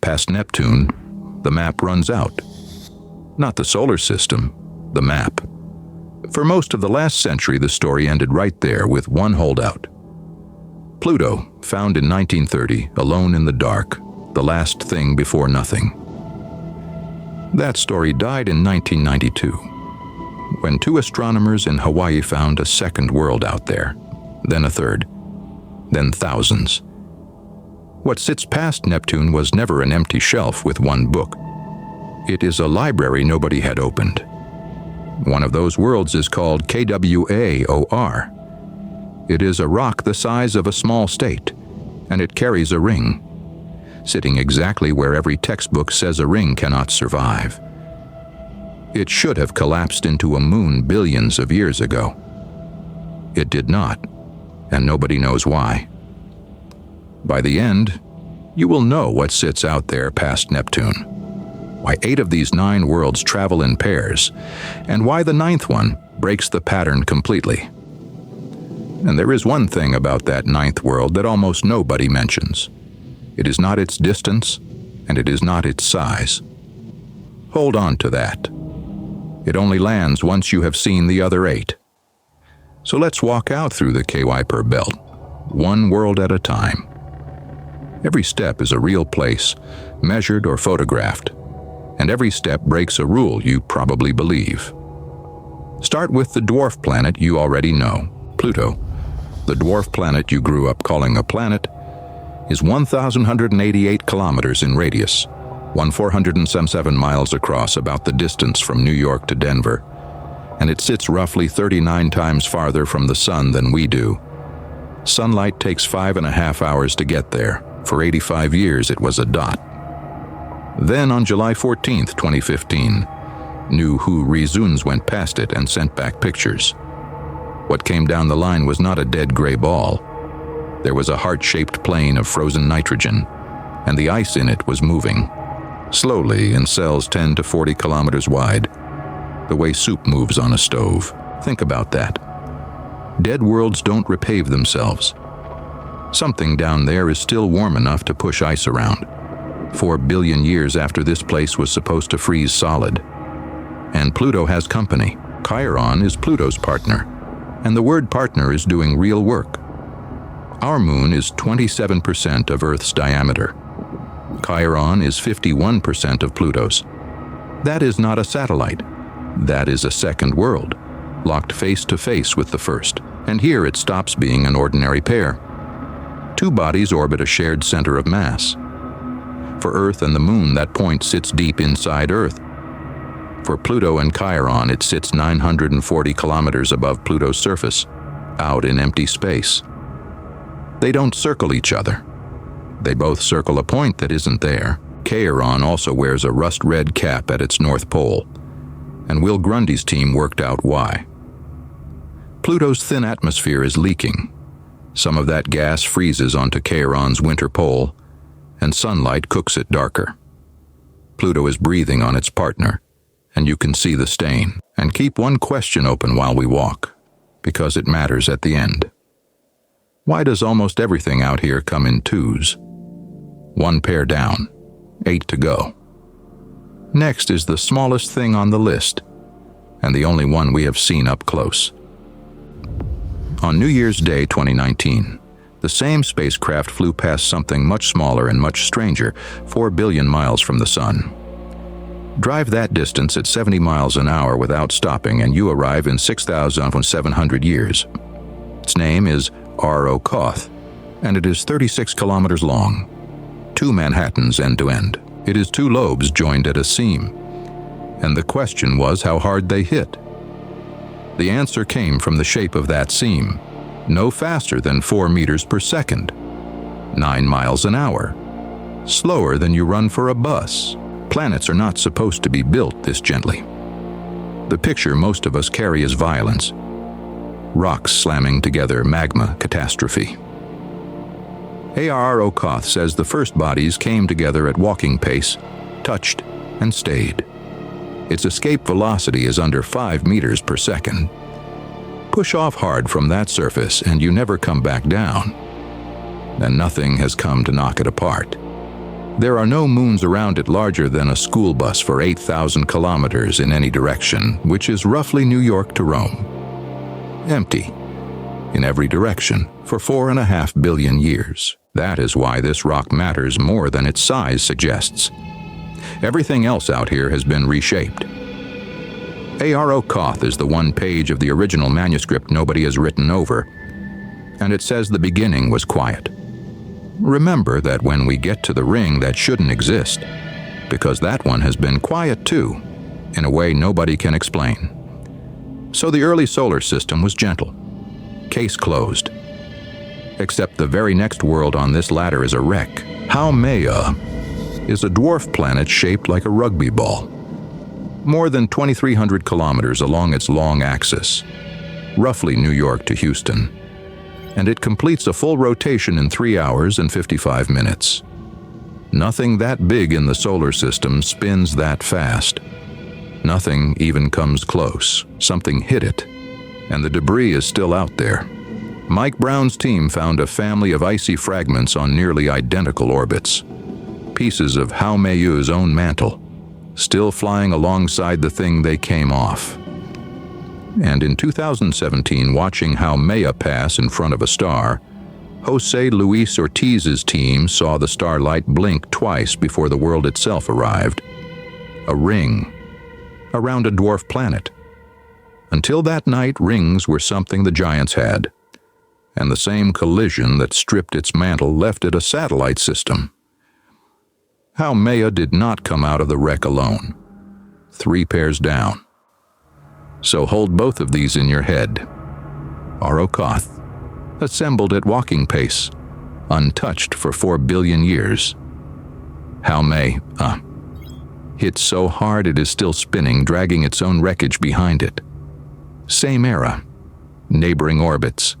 past Neptune, the map runs out. Not the solar system, the map. For most of the last century, the story ended right there with one holdout. Pluto, found in 1930, alone in the dark, the last thing before nothing. That story died in 1992, when 2 astronomers in Hawaii found a second world out there, then a third, then thousands. What sits past Neptune was never an empty shelf with one book. It is a library nobody had opened. One of those worlds is called Quaoar. It is a rock the size of a small state, and it carries a ring, sitting exactly where every textbook says a ring cannot survive. It should have collapsed into a moon billions of years ago. It did not, and nobody knows why. By the end, you will know what sits out there past Neptune, why 8 of these 9 worlds travel in pairs, and why the 9th one breaks the pattern completely. And there is one thing about that 9th world that almost nobody mentions. It is not its distance, and it is not its size. Hold on to that. It only lands once you have seen the other 8. So let's walk out through the Quaoar belt, one world at a time. Every step is a real place, measured or photographed, and every step breaks a rule you probably believe. Start with the dwarf planet you already know, Pluto. The dwarf planet you grew up calling a planet is 1,188 kilometers in radius, 1,477 miles across, about the distance from New York to Denver, and it sits roughly 39 times farther from the sun than we do. Sunlight takes 5.5 hours to get there. For 85 years, it was a dot. Then on July 14, 2015, new horizons went past it and sent back pictures. What came down the line was not a dead gray ball. There was a heart-shaped plain of frozen nitrogen, and the ice in it was moving, slowly in cells 10 to 40 kilometers wide, the way soup moves on a stove. Think about that. Dead worlds don't repave themselves. Something down there is still warm enough to push ice around, 4 billion years after this place was supposed to freeze solid. And Pluto has company. Charon is Pluto's partner, and the word partner is doing real work. Our moon is 27% of Earth's diameter. Charon is 51% of Pluto's. That is not a satellite. That is a second world, locked face to face with the first. And here it stops being an ordinary pair. 2 bodies orbit a shared center of mass. For Earth and the Moon, that point sits deep inside Earth. For Pluto and Charon, it sits 940 kilometers above Pluto's surface, out in empty space. They don't circle each other. They both circle a point that isn't there. Charon also wears a rust-red cap at its north pole, and Will Grundy's team worked out why. Pluto's thin atmosphere is leaking. Some of that gas freezes onto Charon's winter pole, and sunlight cooks it darker. Pluto is breathing on its partner, and you can see the stain. And keep one question open while we walk, because it matters at the end. Why does almost everything out here come in twos? 1 pair down, 8 to go. Next is the smallest thing on the list, and the only one we have seen up close. On New Year's Day 2019, the same spacecraft flew past something much smaller and much stranger, 4 billion miles from the sun. Drive that distance at 70 miles an hour without stopping, and you arrive in 6,700 years. Its name is Arrokoth, and it is 36 kilometers long, 2 Manhattans end to end. It is 2 lobes joined at a seam, and the question was how hard they hit. The answer came from the shape of that seam, no faster than 4 meters per second, 9 miles an hour, slower than you run for a bus. Planets are not supposed to be built this gently. The picture most of us carry is violence. Rocks slamming together, magma, catastrophe. Arrokoth says the first bodies came together at walking pace, touched, and stayed. Its escape velocity is under 5 meters per second. Push off hard from that surface and you never come back down. And nothing has come to knock it apart. There are no moons around it larger than a school bus for 8,000 kilometers in any direction, which is roughly New York to Rome. Empty, in every direction, for 4.5 billion years. That is why this rock matters more than its size suggests. Everything else out here has been reshaped. Arrokoth is the one page of the original manuscript nobody has written over, and it says the beginning was quiet. Remember that when we get to the ring that shouldn't exist, because that one has been quiet too, in a way nobody can explain. So the early solar system was gentle. Case closed. Except the very next world on this ladder is a wreck. Haumea is a dwarf planet shaped like a rugby ball. More than 2,300 kilometers along its long axis, roughly New York to Houston. And it completes a full rotation in 3 hours and 55 minutes. Nothing that big in the solar system spins that fast. Nothing even comes close. Something hit it, and the debris is still out there. Mike Brown's team found a family of icy fragments on nearly identical orbits. Pieces of Haumea's own mantle, still flying alongside the thing they came off. And in 2017, watching Haumea pass in front of a star, Jose Luis Ortiz's team saw the starlight blink twice before the world itself arrived. A ring around a dwarf planet. Until that night, rings were something the giants had, and the same collision that stripped its mantle left it a satellite system. Haumea did not come out of the wreck alone. 3 pairs down. So hold both of these in your head. Arrokoth, assembled at walking pace, untouched for 4 billion years. Haumea, hit so hard it is still spinning, dragging its own wreckage behind it. Same era, neighboring orbits,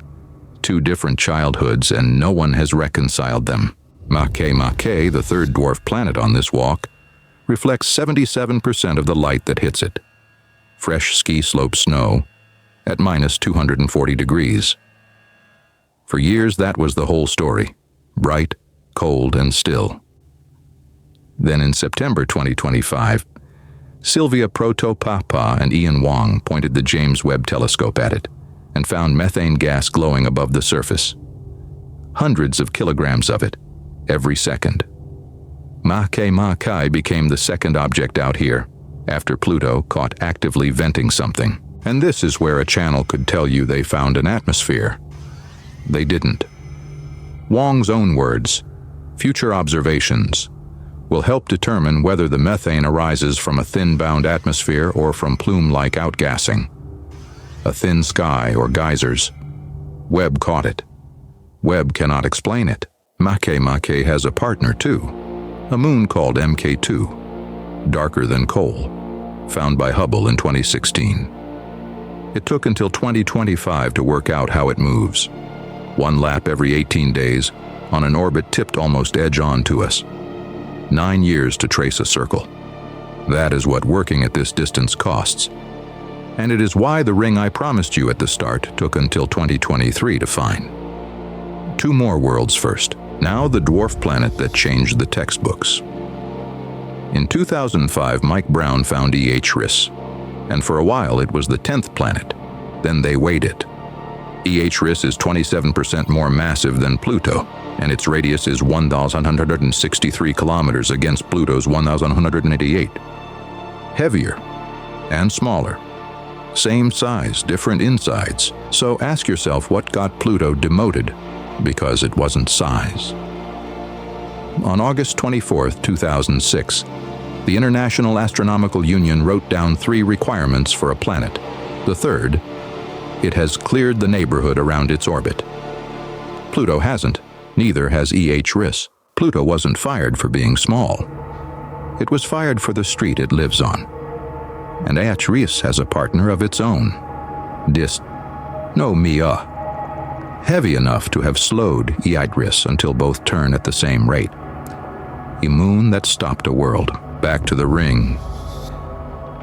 2 different childhoods, and no one has reconciled them. Makemake, the third dwarf planet on this walk, reflects 77% of the light that hits it. Fresh ski slope snow at minus 240 degrees. For years that was the whole story, bright, cold, and still. Then in September 2025, Sylvia Protopapa and Ian Wong pointed the James Webb telescope at it and found methane gas glowing above the surface. Hundreds of kilograms of it, every second. Makemake became the second object out here, after Pluto caught actively venting something. And this is where a channel could tell you they found an atmosphere. They didn't. Wong's own words, future observations, will help determine whether the methane arises from a thin-bound atmosphere or from plume-like outgassing. A thin sky or geysers. Webb caught it. Webb cannot explain it. Makemake has a partner too, a moon called MK2. Darker than coal, found by Hubble in 2016. It took until 2025 to work out how it moves. 1 lap every 18 days, on an orbit tipped almost edge-on to us. 9 years to trace a circle. That is what working at this distance costs. And it is why the ring I promised you at the start took until 2023 to find. 2 more worlds first. Now the dwarf planet that changed the textbooks. In 2005, Mike Brown found Eris, and for a while it was the 10th planet. Then they weighed it. Eris is 27% more massive than Pluto, and its radius is 1,163 kilometers against Pluto's 1,188. Heavier and smaller. Same size, different insides. So ask yourself what got Pluto demoted, because it wasn't size. On August 24, 2006, the International Astronomical Union wrote down 3 requirements for a planet. The third, it has cleared the neighborhood around its orbit. Pluto hasn't, neither has Eris. Pluto wasn't fired for being small. It was fired for the street it lives on. And Eris has a partner of its own. Heavy enough to have slowed Eris until both turn at the same rate. A moon that stopped a world. Back to the ring.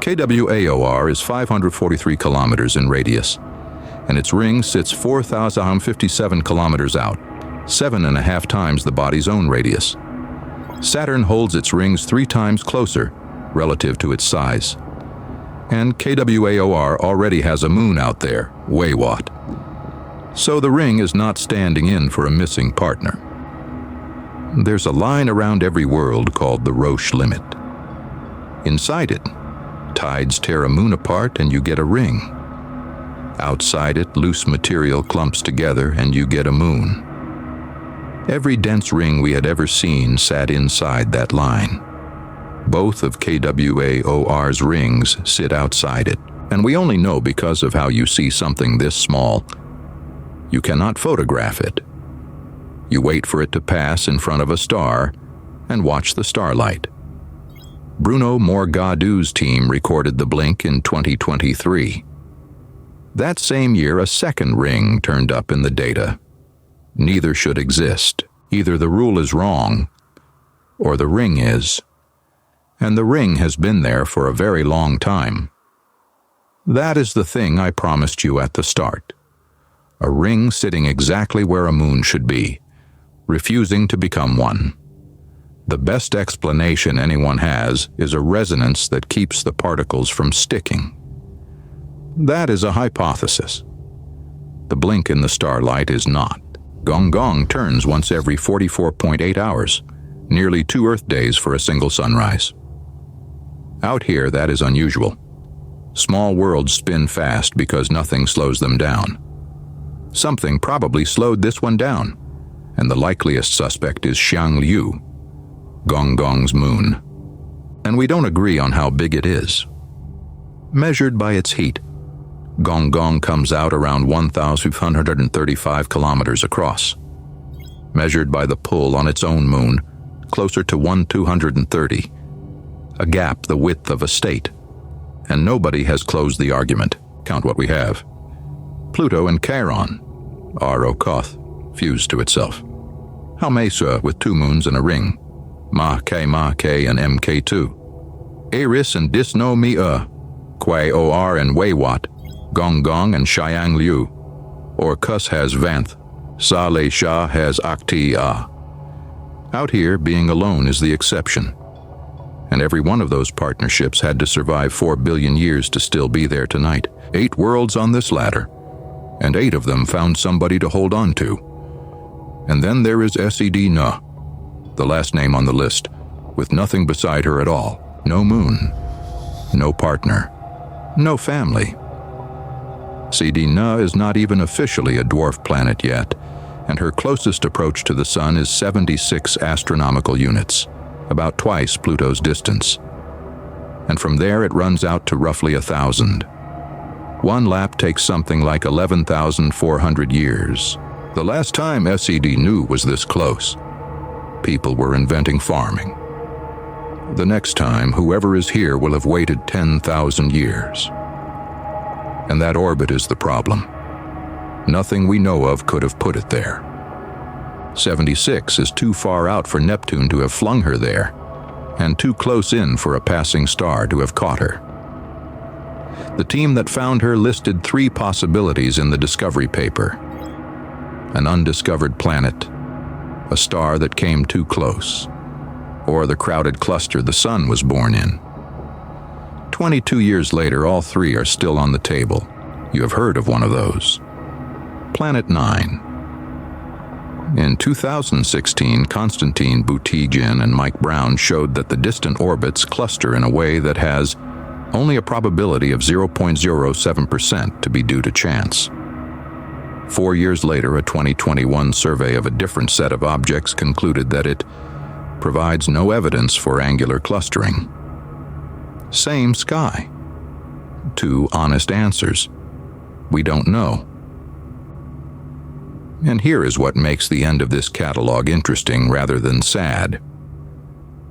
Quaoar is 543 kilometers in radius, and its ring sits 4,057 kilometers out, 7.5 times the body's own radius. Saturn holds its rings 3 times closer relative to its size. And Quaoar already has a moon out there, Quaoar. So the ring is not standing in for a missing partner. There's a line around every world called the Roche limit. Inside it, tides tear a moon apart and you get a ring. Outside it, loose material clumps together and you get a moon. Every dense ring we had ever seen sat inside that line. Both of Quaoar's rings sit outside it, and we only know because of how you see something this small. You cannot photograph it. You wait for it to pass in front of a star and watch the starlight. Bruno Morgadu's team recorded the blink in 2023. That same year, a second ring turned up in the data. Neither should exist. Either the rule is wrong, or the ring is. And the ring has been there for a very long time. That is the thing I promised you at the start. A ring sitting exactly where a moon should be, refusing to become one. The best explanation anyone has is a resonance that keeps the particles from sticking. That is a hypothesis. The blink in the starlight is not. Gonggong turns once every 44.8 hours, nearly 2 Earth days for a single sunrise. Out here, that is unusual. Small worlds spin fast because nothing slows them down. Something probably slowed this one down, and the likeliest suspect is Xiangyu, Gonggong's moon. And we don't agree on how big it is. Measured by its heat, Gonggong comes out around 1,535 kilometers across. Measured by the pull on its own moon, closer to 1/230, a gap the width of a state. And nobody has closed the argument. Count what we have. Pluto and Charon, Arrokoth, fused to itself. Haumea with 2 moons and a ring. Makemake and Mk2. Eris and Disnomea, Quaoar and Quaoar, Gonggong and Xiangyu. Arrokoth has Vanth, Saleh Shah has Aktia. Out here, being alone is the exception. And every one of those partnerships had to survive 4 billion years to still be there tonight. 8 worlds on this ladder, and 8 of them found somebody to hold on to. And then there is Sedna, the last name on the list, with nothing beside her at all. No moon, no partner, no family. Sedna is not even officially a dwarf planet yet, and her closest approach to the Sun is 76 astronomical units, about twice Pluto's distance. And from there it runs out to roughly 1,000. One lap takes something like 11,400 years. The last time Sedna was this close, people were inventing farming. The next time, whoever is here will have waited 10,000 years. And that orbit is the problem. Nothing we know of could have put it there. 76 is too far out for Neptune to have flung her there, and too close in for a passing star to have caught her. The team that found her listed 3 possibilities in the discovery paper. An undiscovered planet, a star that came too close, or the crowded cluster the Sun was born in. 22 years later, all 3 are still on the table. You have heard of one of those. Planet 9. In 2016, Konstantin Butygin and Mike Brown showed that the distant orbits cluster in a way that has only a probability of 0.07% to be due to chance. 4 years later, a 2021 survey of a different set of objects concluded that it provides no evidence for angular clustering. Same sky. 2 honest answers. We don't know. And here is what makes the end of this catalog interesting rather than sad.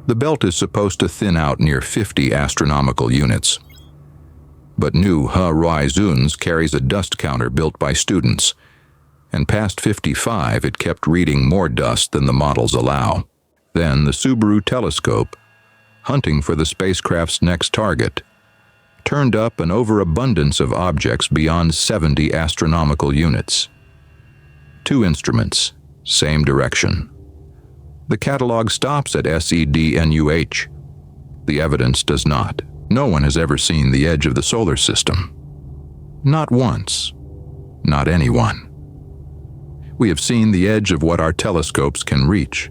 The belt is supposed to thin out near 50 astronomical units. But New Horizons carries a dust counter built by students, and past 55 it kept reading more dust than the models allow. Then the Subaru telescope, hunting for the spacecraft's next target, turned up an overabundance of objects beyond 70 astronomical units. 2 instruments, same direction. The catalogue stops at Sednuh. The evidence does not. No one has ever seen the edge of the solar system. Not once. Not anyone. We have seen the edge of what our telescopes can reach,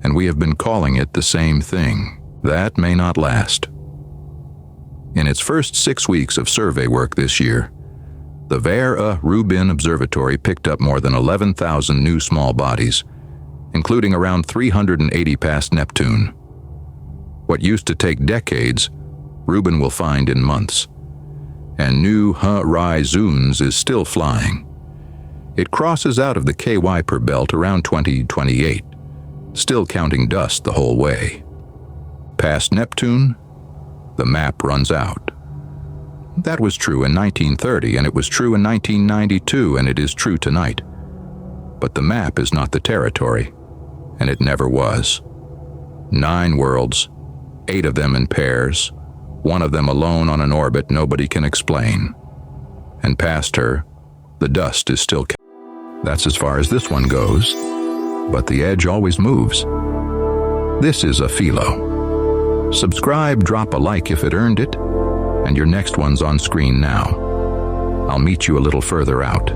and we have been calling it the same thing. That may not last. In its first 6 weeks of survey work this year, the Rubin Observatory picked up more than 11,000 new small bodies, including around 380 past Neptune. What used to take decades, Rubin will find in months. And new Horizons is still flying. It crosses out of the Kuiper belt around 2028, still counting dust the whole way. Past Neptune, the map runs out. That was true in 1930, and it was true in 1992, and it is true tonight. But the map is not the territory, and it never was. 9 worlds, 8 of them in pairs, 1 of them alone on an orbit nobody can explain. And past her, the dust is still. That's as far as this one goes, but the edge always moves. This is a Philo. Subscribe, drop a like if it earned it, and your next one's on screen now. I'll meet you a little further out.